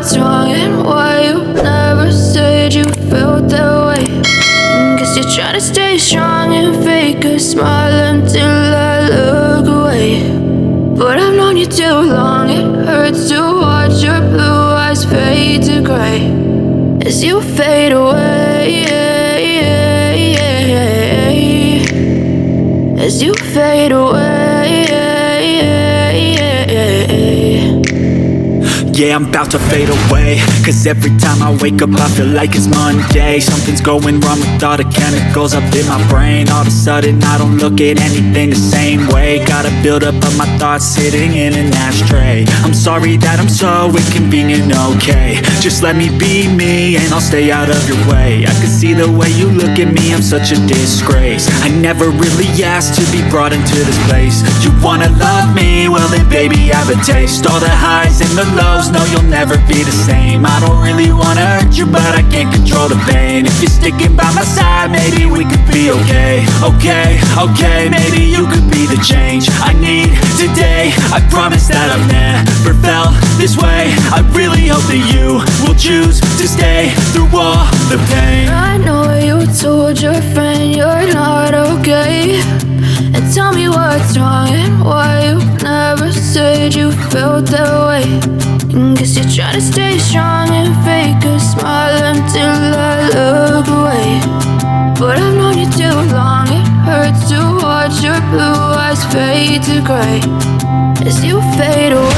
what's wrong and why you never said you felt that way. Guess you're trying to stay strong and fake a smile until I look away. But I've known you too long, it hurts to watch your blue eyes fade to gray as you fade away, as you fade away. Yeah, I'm about to fade away, cause every time I wake up I feel like it's Monday. Something's going wrong with all the chemicals up in my brain. All of a sudden I don't look at anything the same way. Got a buildup of my thoughts sitting in an ashtray. I'm sorry that I'm so inconvenient, okay. Just let me be me and I'll stay out of your way. I can see the way you look at me, I'm such a disgrace. I never really asked to be brought into this place. You wanna love me? Well then baby have a taste. All the highs and the lows, no, you'll never be the same. I don't really wanna hurt you, but I can't control the pain. If you're sticking by my side, maybe we could be okay. Okay, maybe you could be the change I need today. I promise that I've never felt this way. I really hope that you will choose to stay through all the pain. I know you told your friend you're not okay, and tell me what's wrong and why you never said you felt that way. Guess you're trying to stay strong and fake a smile until I look away. But I've known you too long, it hurts to watch your blue eyes fade to gray as you fade away.